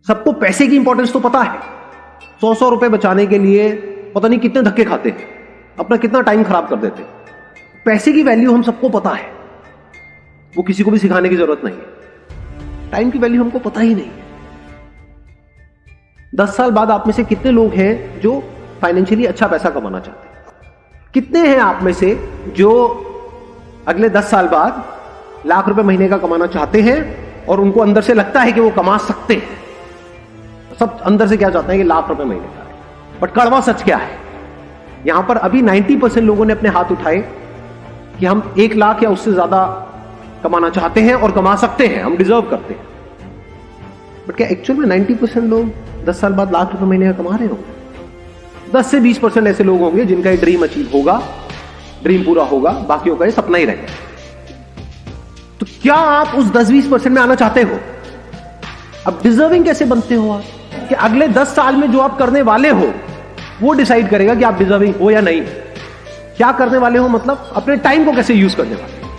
सबको पैसे की इंपॉर्टेंस तो पता है, 100 रुपए बचाने के लिए पता नहीं कितने धक्के खाते हैं, अपना कितना टाइम खराब कर देते हैं। पैसे की वैल्यू हम सबको पता है, वो किसी को भी सिखाने की जरूरत नहीं है। टाइम की वैल्यू हमको पता ही नहीं है। 10 साल बाद आप में से कितने लोग हैं जो फाइनेंशियली अच्छा पैसा कमाना चाहते हैं? कितने हैं आप में से जो अगले 10 साल बाद लाख रुपए महीने का कमाना चाहते हैं और उनको अंदर से लगता है कि वो कमा सकते हैं? सब अंदर से क्या चाहते हैं कि लाख रुपए महीने का। बट कड़वा सच क्या है? यहां पर अभी 90% लोगों ने अपने हाथ उठाए कि हम 1 लाख या उससे ज्यादा कमाना चाहते हैं और कमा सकते हैं, हम डिजर्व करते हैं। बट क्या एक्चुअल में 90% लोग 10 साल बाद लाख रुपए महीने का कमा रहे होंगे? 10 से 20% ऐसे लोग होंगे जिनका ये ड्रीम अचीव होगा, ड्रीम पूरा होगा, बाकियों का ये सपना ही रहेगा। तो क्या आप उस 10-20% में आना चाहते हो? अब डिजर्विंग कैसे बनते हो आप? कि अगले 10 साल में जो आप करने वाले हो वो डिसाइड करेगा कि आप डिजर्विंग हो या नहीं। क्या करने वाले हो मतलब अपने टाइम को कैसे यूज करने वाले हो,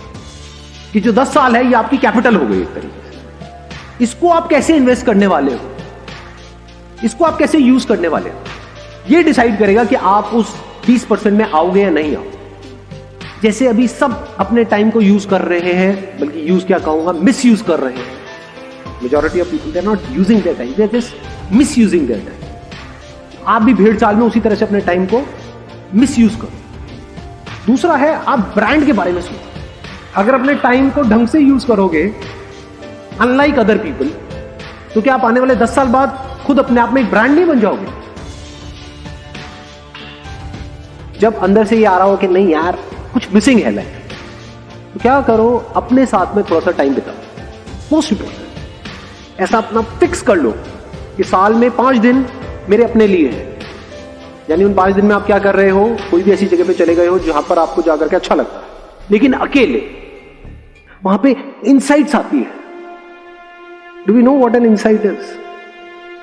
कि जो 10 साल है ये आपकी कैपिटल हो गई एक तरीके से। इसको आप कैसे इन्वेस्ट करने वाले हो, इसको आप कैसे यूज करने वाले हो, ये डिसाइड करेगा कि आप उस 20% में आओगे या नहीं आओगे। जैसे अभी सब अपने टाइम को यूज कर रहे हैं, बल्कि यूज क्या कहूंगा, मिस यूज कर रहे हैं। Majority of people they are not using their time, they are just misusing their time. आप भी भेड़ चाल में उसी तरह से अपने टाइम को मिस यूज करो। दूसरा है आप ब्रांड के बारे में सोचो। अगर अपने टाइम को ढंग से यूज करोगे अनलाइक अदर पीपल, तो क्या आप आने वाले 10 साल बाद खुद अपने आप में एक ब्रांड नहीं बन जाओगे? जब अंदर से ये आ रहा हो कि नहीं यार कुछ मिसिंग है लाइफ, तो क्या करो, अपने साथ में थोड़ा सा टाइम बिताओ। मोस्ट इंपॉर्टेंट, ऐसा अपना फिक्स कर लो कि साल में 5 दिन मेरे अपने लिए है। यानी उन 5 दिन में आप क्या कर रहे हो? कोई भी ऐसी जगह पे चले गए हो जहां पर आपको जाकर के अच्छा लगता है, लेकिन अकेले। वहां पे इनसाइट्स आती है। Do we know what an insight is?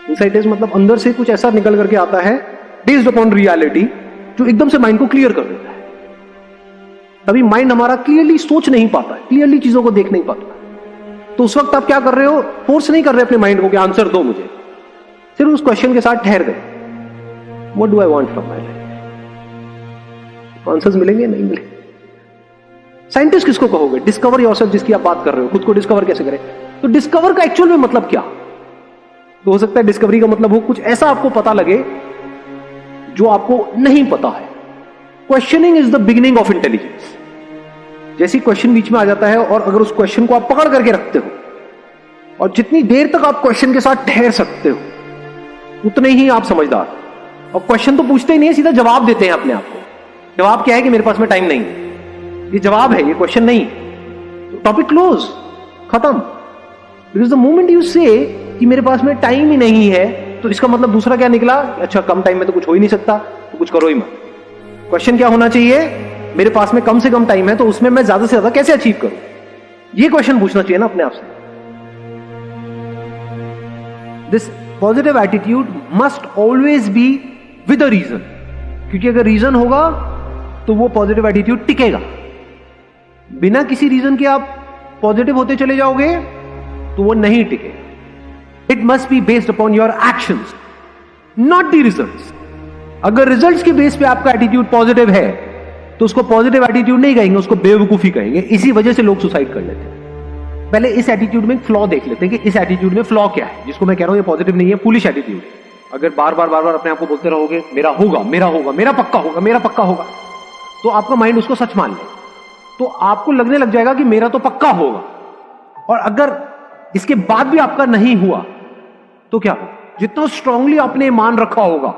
Insight is मतलब अंदर से कुछ ऐसा निकल करके आता है बेस्ड अपॉन रियलिटी, जो एकदम से माइंड को क्लियर कर देता है। तभी माइंड हमारा क्लियरली सोच नहीं पाता है, क्लियरली चीजों को देख नहीं पाता। तो उस वक्त आप क्या कर रहे हो? फोर्स नहीं कर रहे अपने माइंड को कि आंसर दो मुझे, सिर्फ उस क्वेश्चन के साथ ठहर गए, what do I want from my life? Answers मिलेंगे नहीं मिलेंगे? साइंटिस्ट किसको कहोगे? डिस्कवर योरसेल्फ, जिसकी आप बात कर रहे हो, खुद को डिस्कवर कैसे करें? तो डिस्कवर का एक्चुअल में मतलब क्या? तो हो सकता है डिस्कवरी का मतलब हो कुछ ऐसा आपको पता लगे जो आपको नहीं पता है। Questioning is the beginning of intelligence. जैसी क्वेश्चन बीच में आ जाता है और अगर उस क्वेश्चन को आप पकड़ करके रखते हो और जितनी देर तक आप क्वेश्चन के साथ ठहर सकते हो उतने ही आप समझदार। और क्वेश्चन तो पूछते ही नहीं, सीधा जवाब देते हैं अपने आप को। जवाब क्या है कि मेरे पास में टाइम नहीं है, ये जवाब है, ये क्वेश्चन नहीं। टॉपिक क्लोज, खत्म। बिकॉज द मोमेंट यू से कि मेरे पास में टाइम ही नहीं है, तो इसका मतलब दूसरा क्या निकला? अच्छा कम टाइम में तो कुछ हो ही नहीं सकता, तो कुछ करो ही मत। क्वेश्चन क्या होना चाहिए? मेरे पास में कम से कम टाइम है, तो उसमें मैं ज्यादा से ज्यादा कैसे अचीव करूं? ये क्वेश्चन पूछना चाहिए ना अपने आप से। This positive attitude must always be with a reason, क्योंकि अगर रीजन होगा तो वो पॉजिटिव एटीट्यूड टिकेगा। बिना किसी रीजन के आप पॉजिटिव होते चले जाओगे तो वो नहीं टिकेगा। It must be based upon your actions, not the results. अगर रिजल्ट्स के बेस पे आपका एटीट्यूड पॉजिटिव है तो उसको पॉजिटिव एटीट्यूड नहीं कहेंगे, उसको बेवकूफी कहेंगे। इसी वजह से लोग सुसाइड कर लेते हैं। पहले इस एटीट्यूड में फ्लॉ देख लेते हैं कि इस एटीट्यूड में फ्लॉ क्या है, जिसको मैं कह रहा हूं ये पॉजिटिव नहीं है, फूलिश एटीट्यूड है। अगर बार बार अपने आप को बोलते रहोगे मेरा होगा, मेरा होगा, मेरा पक्का होगा, मेरा पक्का होगा, तो आपका माइंड उसको सच मान ले, तो आपको लगने लग जाएगा कि मेरा तो पक्का होगा। और अगर इसके बाद भी आपका नहीं हुआ तो क्या? जितना स्ट्रांगली आपने मान रखा होगा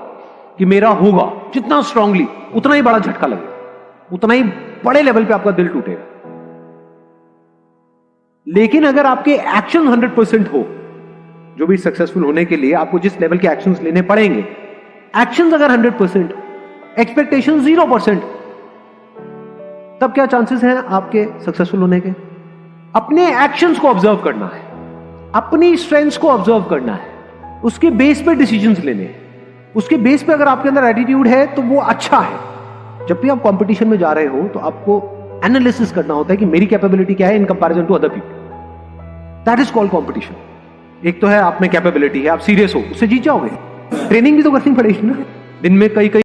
कि मेरा होगा, जितना स्ट्रांगली, उतना ही बड़ा झटका लगेगा, उतना ही बड़े लेवल पे आपका दिल टूटेगा। लेकिन अगर आपके एक्शन 100% हो, जो भी सक्सेसफुल होने के लिए आपको जिस लेवल के एक्शंस लेने पड़ेंगे, एक्शंस अगर 100%, एक्सपेक्टेशन 0%, तब क्या चांसेस हैं आपके सक्सेसफुल होने के? अपने एक्शंस को ऑब्जर्व करना है, अपनी स्ट्रेंथ्स को ऑब्जर्व करना है, उसके बेस पे डिसीजंस लेने हैं। उसके बेस पे अगर आपके अंदर एटीट्यूड है तो वो अच्छा है। जब भी आप कंपटीशन में जा रहे हो तो आपको एनालिसिस करना होता है कि मेरी कैपेबिलिटी क्या है in comparison to other people. That is called competition. एक तो है आप में कैपेबिलिटी है, आप सीरियस हो, उससे जीत जाओगे। ट्रेनिंग भी तो करनी पड़ेगी ना, दिन में कई कई